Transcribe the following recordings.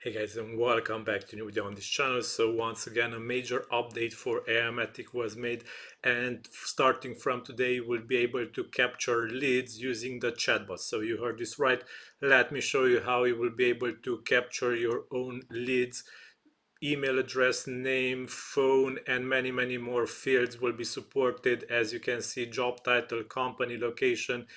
Hey guys, and welcome back to a new video on this channel. So once again, a major update for Aimogen was made, and starting from today you will be able to capture leads using the chatbot. So you heard this right. Let me show you how you will be able to capture your own leads. Email address, name, phone, and many more fields will be supported. As you can see, job title, company, location,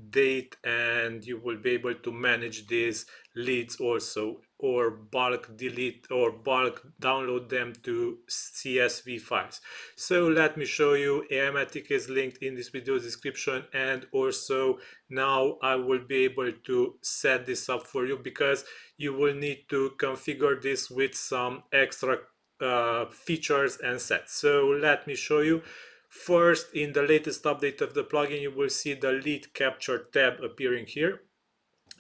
date, and you will be able to manage these leads also, or bulk delete or bulk download them to CSV files. So let me show you. Aimogen is linked in this video description, and also now I will be able to set this up for you, because you will need to configure this with some extra features and sets. So let me show you. First, in the latest update of the plugin, you will see the lead capture tab appearing here,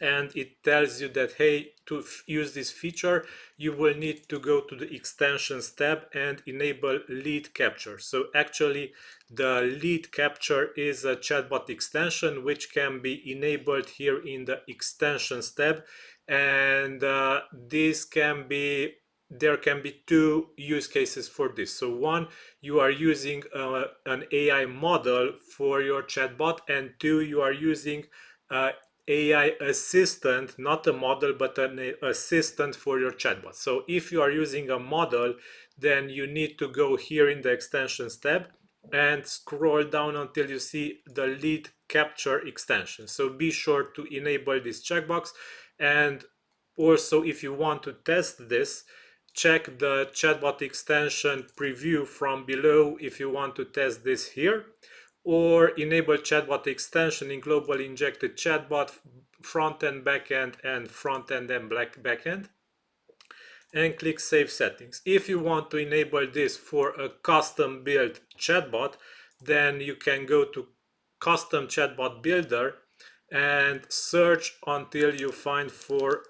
and it tells you that, hey, to use this feature you will need to go to the extensions tab and enable lead capture. So actually the lead capture is a chatbot extension which can be enabled here in the extensions tab, and there can be two use cases for this. So one, you are using an AI model for your chatbot, and two, you are using AI assistant, not a model, but an assistant for your chatbot. So if you are using a model, then you need to go here in the extensions tab and scroll down until you see the lead capture extension. So be sure to enable this checkbox. And also, if you want to test this, check the chatbot extension preview from below if you want to test this here, or enable chatbot extension in global injected chatbot front end, backend, and front end and backend, and click save settings. If you want to enable this for a custom built chatbot, then you can go to custom chatbot builder and search until you find for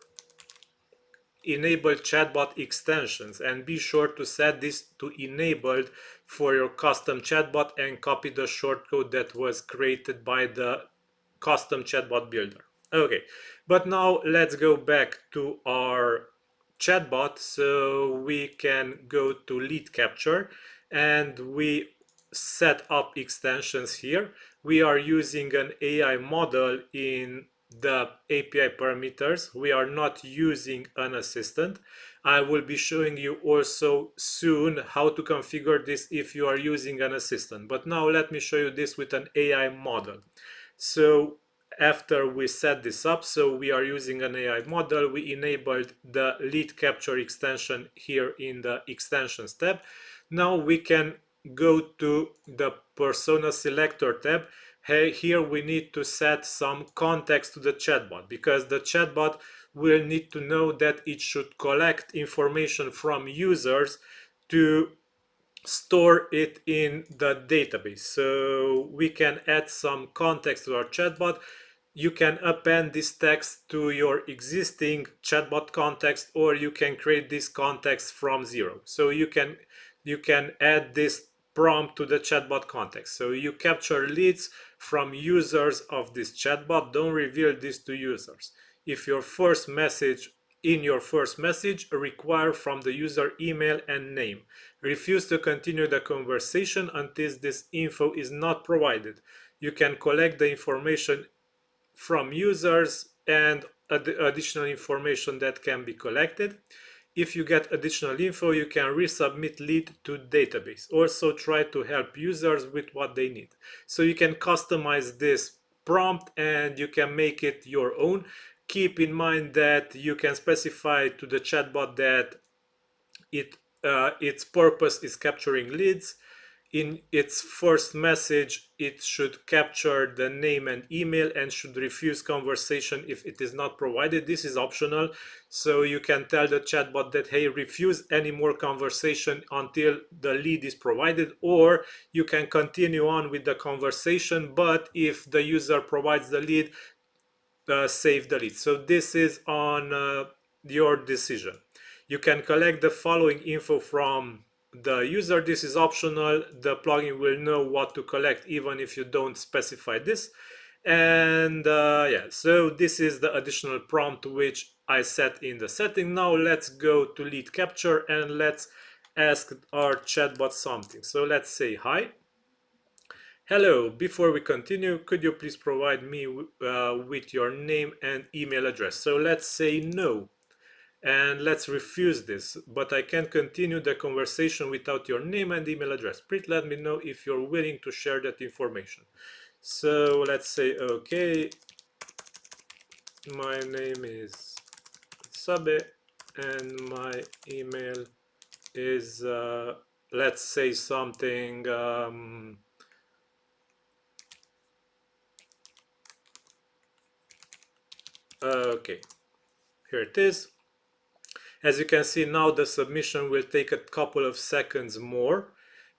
enable chatbot extensions, and be sure to set this to enabled for your custom chatbot and copy the shortcode that was created by the custom chatbot builder. Okay, but now let's go back to our chatbot so we can go to lead capture, and we set up extensions here. We are using an AI model in the API parameters. We are not using an assistant. I will be showing you also soon how to configure this if you are using an assistant. But now let me show you this with an AI model. So after we set this up, so we are using an AI model, we enabled the lead capture extension here in the extensions tab. Now we can go to the persona selector tab. Hey, here we need to set some context to the chatbot, because the chatbot will need to know that it should collect information from users to store it in the database. So we can add some context to our chatbot. You can append this text to your existing chatbot context, or you can create this context from zero. So you can add this prompt to the chatbot context. So you capture leads from users of this chatbot. Don't reveal this to users. If your first message require from the user email and name. Refuse to continue the conversation until this info is not provided. You can collect the information from users and additional information that can be collected. If you get additional info, you can resubmit lead to database. Also try to help users with what they need. So you can customize this prompt and you can make it your own. Keep in mind that you can specify to the chatbot that its purpose is capturing leads. In its first message, it should capture the name and email and should refuse conversation if it is not provided. This is optional, so you can tell the chatbot that, hey, refuse any more conversation until the lead is provided, or you can continue on with the conversation, but if the user provides the lead, save the lead. So this is on your decision. You can collect the following info from the user. This is optional. The plugin will know what to collect even if you don't specify this. And yeah, so this is the additional prompt which I set in the setting. Now let's go to lead capture and let's ask our chatbot something. So let's say hi. Hello, before we continue, could you please provide me with your name and email address? So let's say no, and let's refuse this, but I can't continue the conversation without your name and email address. Please let me know if you're willing to share that information. So let's say, okay, my name is Szabi and my email is, let's say something, okay, here it is. As you can see, now the submission will take a couple of seconds more,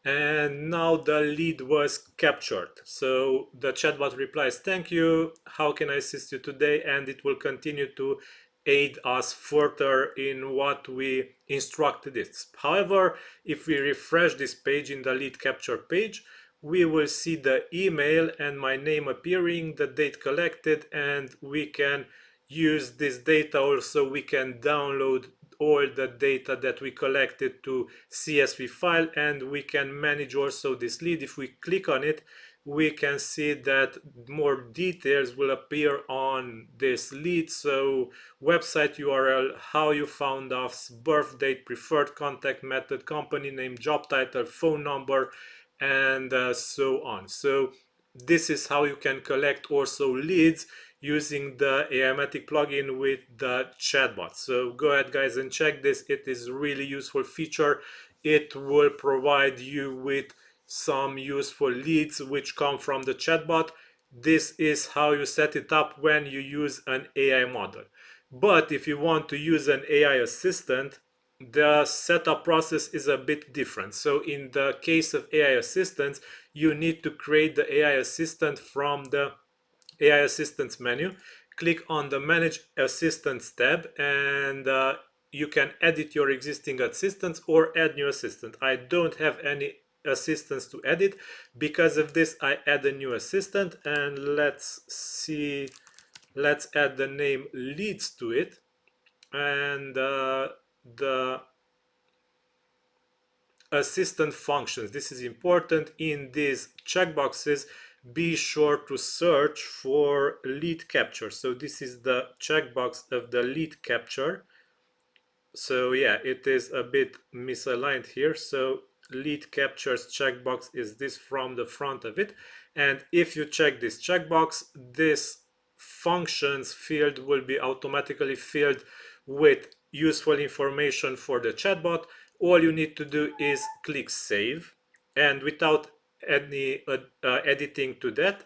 and now the lead was captured. So the chatbot replies, thank you, how can I assist you today? And it will continue to aid us further in what we instructed it. However, if we refresh this page in the lead capture page, we will see the email and my name appearing, the date collected, and we can use this data. Also, we can download all the data that we collected to CSV file, and we can manage also this lead. If we click on it, we can see that more details will appear on this lead. So website URL, how you found us, birth date, preferred contact method, company name, job title, phone number, and so on. So this is how you can collect also leads using the Aimogen plugin with the chatbot. So go ahead guys and check this. It is really useful feature. It will provide you with some useful leads which come from the chatbot. This is how you set it up when you use an AI model. But if you want to use an AI assistant, the setup process is a bit different. So in the case of AI assistants, you need to create the AI assistant from the AI Assistants menu. Click on the Manage Assistants tab, and you can edit your existing assistants or add new assistant. I don't have any assistants to edit. Because of this, I add a new assistant, and let's see, let's add the name leads to it, and the assistant functions. This is important. In these checkboxes, be sure to search for lead capture. So this is the checkbox of the lead capture. So yeah, it is a bit misaligned here. So lead captures checkbox is this from the front of it. And if you check this checkbox, this functions field will be automatically filled with useful information for the chatbot. All you need to do is click save, and without any editing to that.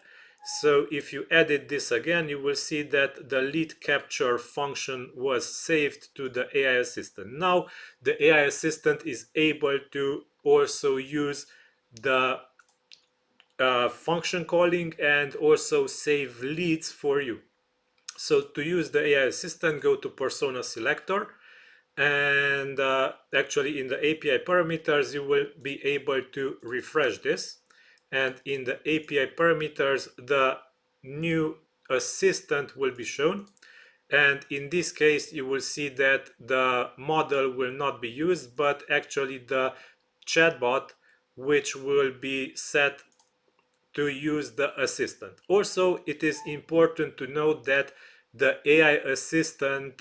So if you edit this again, you will see that the lead capture function was saved to the AI assistant. Now the AI assistant is able to also use the function calling and also save leads for you. So to use the AI assistant, go to persona selector, and actually in the API parameters you will be able to refresh this, and in the API parameters the new assistant will be shown, and in this case you will see that the model will not be used but actually the chatbot, which will be set to use the assistant. Also, it is important to note that the AI assistant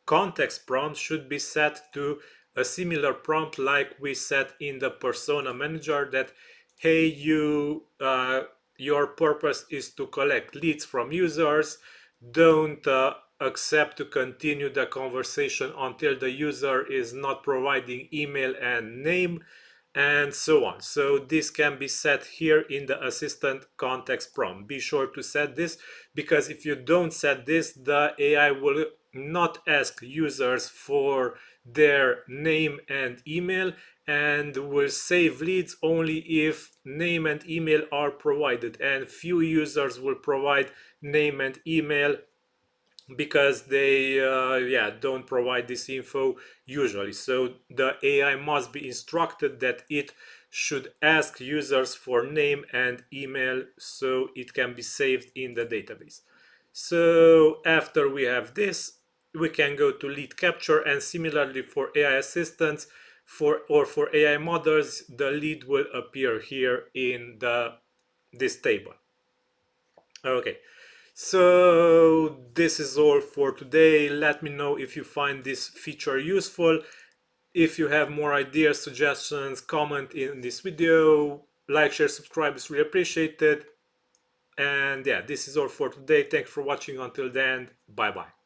context prompt should be set to a similar prompt like we set in the persona manager, that hey, your purpose is to collect leads from users. Don't accept to continue the conversation until the user is not providing email and name, and so on. So this can be set here in the assistant context prompt. Be sure to set this, because if you don't set this, the AI will not ask users for their name and email, and will save leads only if name and email are provided, and few users will provide name and email because they don't provide this info usually. So the AI must be instructed that it should ask users for name and email so it can be saved in the database. So after we have this, we can go to lead capture, and similarly for AI assistants or for AI models, the lead will appear here in this table. Okay, so this is all for today. Let me know if you find this feature useful. If you have more ideas, suggestions, comment in this video. Like, share, subscribe is really appreciated. And yeah, this is all for today. Thanks for watching. Until then, bye bye.